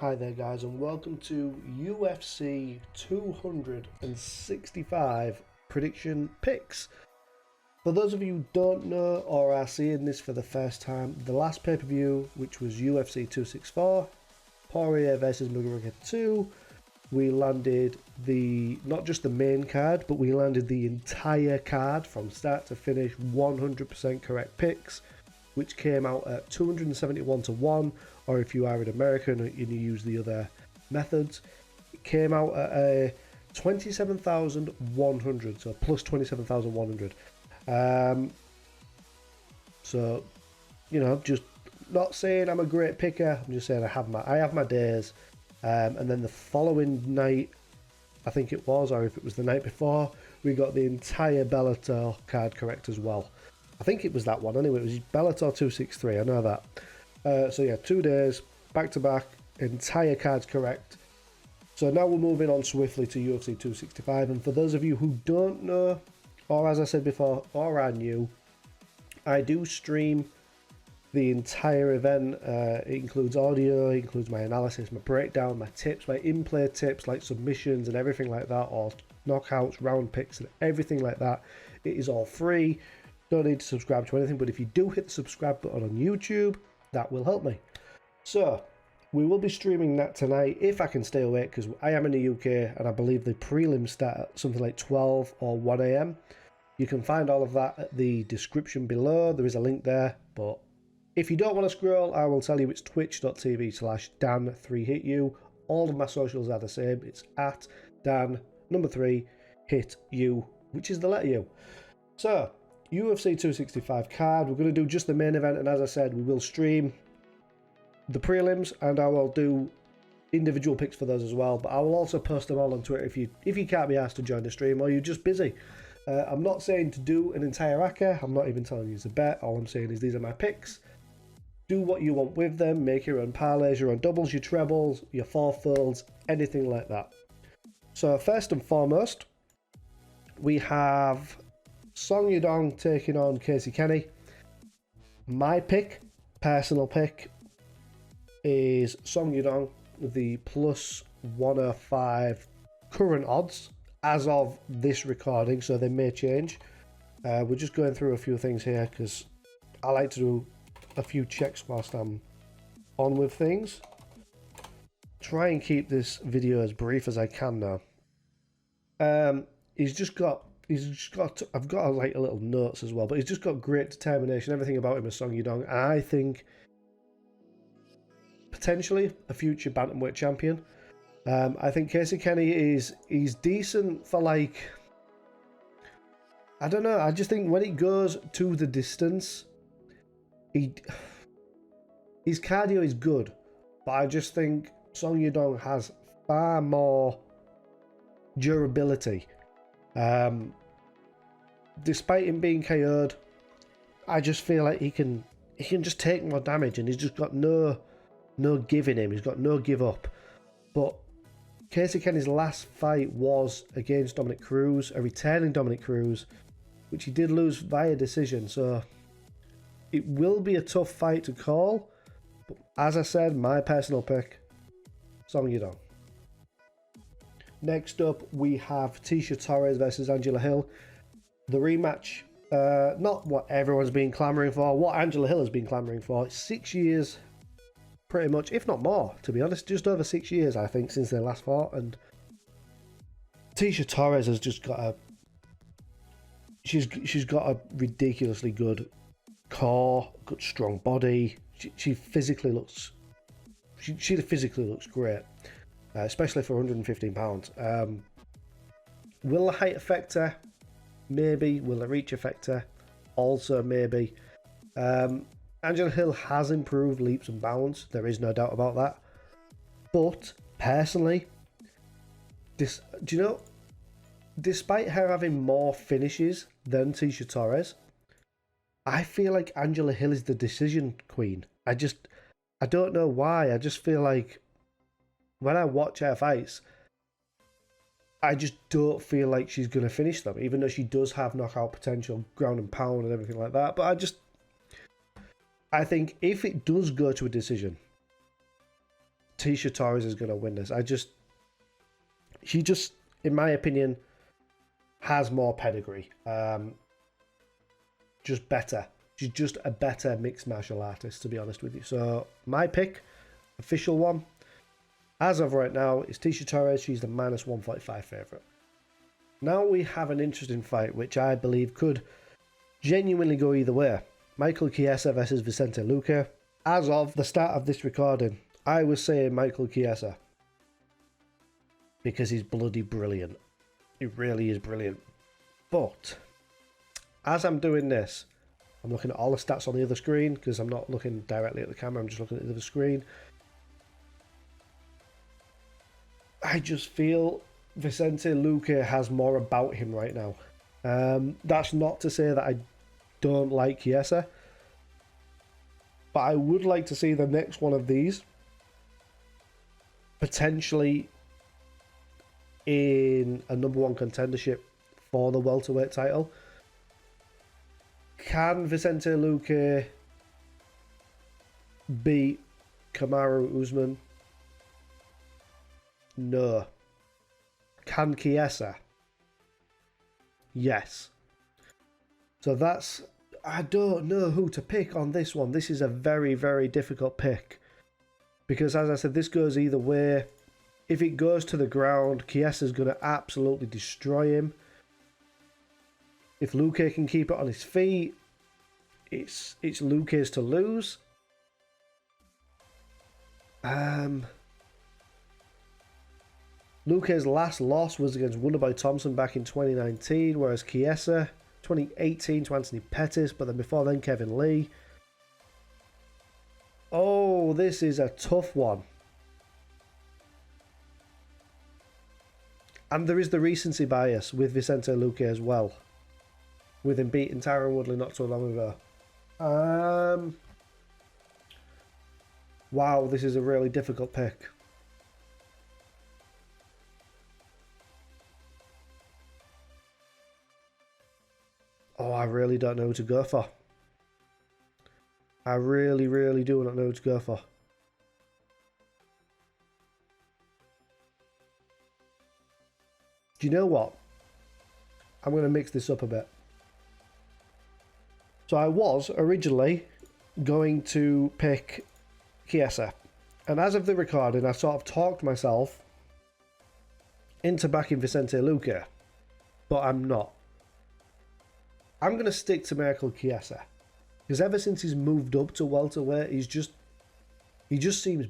Hi there guys and welcome to UFC 265 prediction picks. For those of you who don't know or are seeing this for the first time, the last pay-per-view, which was UFC 264, Poirier versus McGregor 2, we landed not just the main card, but we landed the entire card from start to finish, 100% correct picks, which came out at 271 to 1, or if you are an American and you use the other methods, it came out at a 27,100, so plus 27,100. So, you know, just not saying I'm a great picker, I'm just saying I have my days. And then the following night, I think it was, or if it was the night before, we got the entire Bellator card correct as well. I think it was that one anyway. It was Bellator 263. I know that. So yeah, 2 days back to back, entire cards correct. So now we're moving on swiftly to UFC 265. And for those of you who don't know, or as I said before, or are new, I do stream the entire event. It includes audio, it includes my analysis, my breakdown, my tips, my in-play tips like submissions and everything like that, or knockouts, round picks, and everything like that. It is all free. Don't need to subscribe to anything, but if you do hit the subscribe button on YouTube, that will help me. So we will be streaming that tonight if I can stay awake, because I am in the UK and I believe the prelims start at something like 12 or 1 a.m. You can find all of that at the description below. There is a link there, but if you don't want to scroll, I will tell you it's twitch.tv/Dan3HitU. All of my socials are the same. It's at Dan3HitU, which is the letter U. So UFC 265 card, we're going to do just the main event, and as I said, we will stream the prelims and I will do individual picks for those as well, but I will also post them all on Twitter if you can't be asked to join the stream or you're just busy. I'm not saying to do an entire ACCA, I'm not even telling you to bet. All I'm saying is these are my picks. Do what you want with them, make your own parlays, your own doubles, your trebles, your fourfolds, anything like that. So first and foremost, we have Song Yadong taking on Casey Kenny. My pick, personal pick, is Song Yadong with the plus 105 current odds as of this recording, so they may change. We're just going through a few things here because I like to do a few checks whilst I'm on with things. Try and keep this video as brief as I can now. I've got like a little notes as well, but he's just got great determination. Everything about him is Song Yadong. I think potentially a future bantamweight champion. I think Casey Kenny he's decent for, like, I don't know. I just think when it goes to the distance, his cardio is good, but I just think Song Yadong has far more durability. Despite him being KO'd, I just feel like he can just take more damage, and he's just got no give in him. He's got no give up. But Casey Kenny's last fight was against Dominic Cruz, a returning Dominic Cruz, which he did lose via decision. So it will be a tough fight to call. But as I said, my personal pick, Song Yadong. Next up, we have Tecia Torres versus Angela Hill. The rematch, not what everyone's been clamouring for, what Angela Hill has been clamouring for. 6 years, pretty much, if not more, to be honest. Just over 6 years, I think, since they last fought. And Tecia Torres has just got she's got a ridiculously good core, good strong body. She physically looks great. Especially for 115 pounds. Will the height affect her? Maybe. Will the reach affect her? Also maybe. Angela Hill has improved leaps and bounds. There is no doubt about that. But personally, despite her having more finishes than Tecia Torres, I feel like Angela Hill is the decision queen. I don't know why. I just feel like when I watch her fights, I just don't feel like she's going to finish them, even though she does have knockout potential, ground and pound and everything like that. But I think if it does go to a decision, Tecia Torres is going to win this. She just, in my opinion, has more pedigree. Just better. She's just a better mixed martial artist, to be honest with you. So my pick, official one, as of right now, is Tecia Torres. She's the minus 145 favourite. Now we have an interesting fight, which I believe could genuinely go either way. Michael Chiesa versus Vicente Luca. As of the start of this recording, I was saying Michael Chiesa because he's bloody brilliant. He really is brilliant. But as I'm doing this, I'm looking at all the stats on the other screen because I'm not looking directly at the camera. I'm just looking at the other screen. I just feel Vicente Luque has more about him right now. That's not to say that I don't like Kiesa, but I would like to see the next one of these potentially in a #1 contendership for the welterweight title. Can Vicente Luque beat Kamaru Usman? No. Can Kiesa? Yes. So that's... I don't know who to pick on this one. This is a very, very difficult pick. Because as I said, this goes either way. If it goes to the ground, Kiesa's going to absolutely destroy him. If Luque can keep it on his feet, it's Luque's to lose. Luque's last loss was against Wonderboy Thompson back in 2019, whereas Chiesa 2018 to Anthony Pettis, but then before then Kevin Lee. Oh, this is a tough one. And there is the recency bias with Vicente Luque as well, with him beating Tyron Woodley not so long ago. Wow, this is a really difficult pick. Oh, I really don't know who to go for. I really, really do not know who to go for. Do you know what? I'm going to mix this up a bit. So I was originally going to pick Kiesa. And as of the recording, I sort of talked myself into backing Vicente Luque. But I'm not. I'm going to stick to Michael Chiesa. Because ever since he's moved up to welterweight, he just seems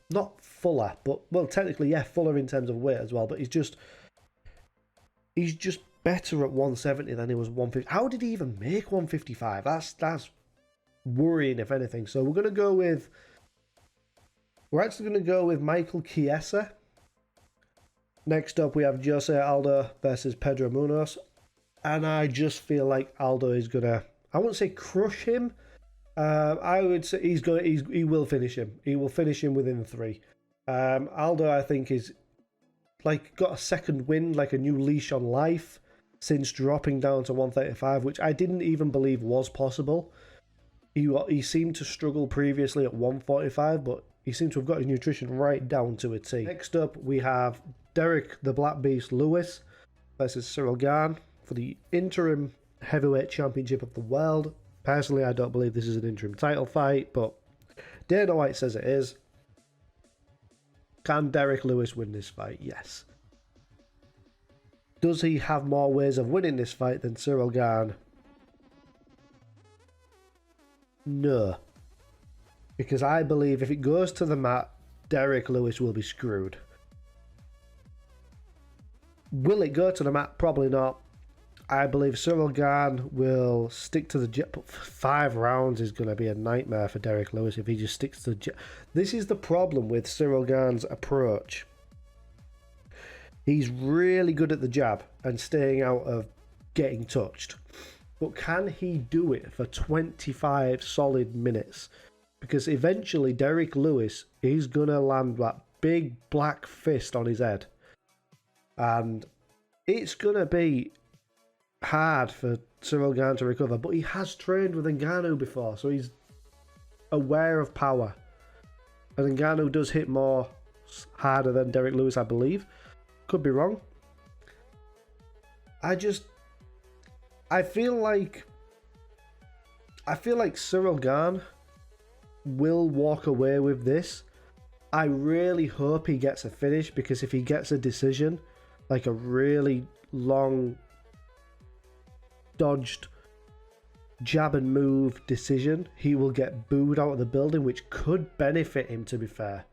not fuller, but, well, technically, yeah, fuller in terms of weight as well, but he's just better at 170 than he was 150. How did he even make 155? That's worrying, if anything. So we're actually going to go with Michael Chiesa. Next up, we have Jose Aldo versus Pedro Munoz. And I just feel like Aldo is going to, I wouldn't say crush him. I would say he will finish him. He will finish him within 3. Aldo, I think, is like got a second win, like a new leash on life since dropping down to 135, which I didn't even believe was possible. He seemed to struggle previously at 145, but he seemed to have got his nutrition right down to a T. Next up, we have Derek the Black Beast Lewis versus Ciryl Ghan for the interim heavyweight championship of the world. Personally, I don't believe this is an interim title fight, but Dana White says it is. Can Derek Lewis win this fight? Yes. Does he have more ways of winning this fight than Ciryl Ghan? No. Because I believe if it goes to the mat, Derek Lewis will be screwed. Will it go to the mat? Probably not. I believe Ciryl Ghan will stick to the jet, but 5 rounds is going to be a nightmare for Derek Lewis if he just sticks to the jet. This is the problem with Ciryl Ghan's approach. He's really good at the jab and staying out of getting touched. But can he do it for 25 solid minutes? Because eventually Derek Lewis is going to land that big black fist on his head. And it's going to be hard for Ciryl Ghan to recover, but he has trained with Ngannou before, so he's aware of power. And Ngannou does hit more harder than Derek Lewis, I believe. Could be wrong. I feel like Ciryl Ghan will walk away with this. I really hope he gets a finish, because if he gets a decision, like a really long dodged jab and move decision, he will get booed out of the building, which could benefit him, to be fair.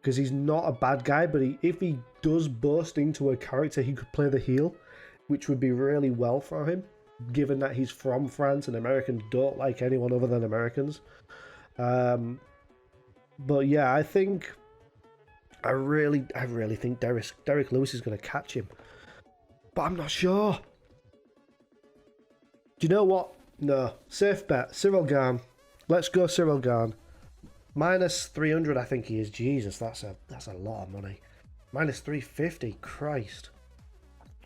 Because he's not a bad guy, but if he does burst into a character, he could play the heel, which would be really well for him, given that he's from France and Americans don't like anyone other than Americans. But yeah, I really think Derek Lewis is going to catch him, but I'm not sure. Do you know what? No, safe bet, Ciryl Ghan. Let's go Ciryl Ghan. Minus 300, I think he is. Jesus, that's a lot of money. Minus 350, Christ.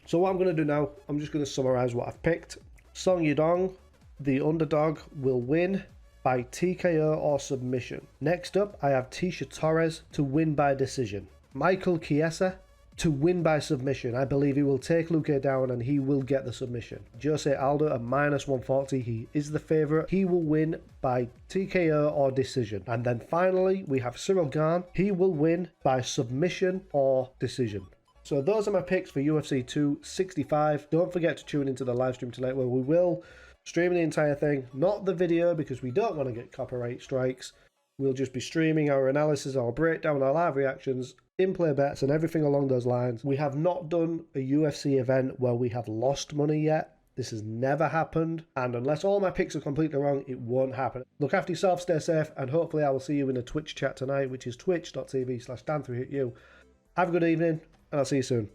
So what I'm going to do now, I'm just going to summarize what I've picked. Song Yadong, the underdog, will win by TKO or submission. Next up, I have Tecia Torres to win by decision. Michael Kiesa to win by submission. I believe he will take Luca down and he will get the submission. Jose Aldo at minus 140. He is the favourite. He will win by TKO or decision. And then finally, we have Ciryl Ghan. He will win by submission or decision. So those are my picks for UFC 265. Don't forget to tune into the live stream tonight, where we will stream the entire thing. Not the video, because we don't want to get copyright strikes. We'll just be streaming our analysis, our breakdown, our live reactions, in-play bets and everything along those lines. We have not done a UFC event where we have lost money yet. This has never happened, and unless all my picks are completely wrong, it won't happen. Look after yourself, stay safe, and hopefully I will see you in a Twitch chat tonight, which is twitch.tv/Dan3HitU. Have a good evening, and I'll see you soon.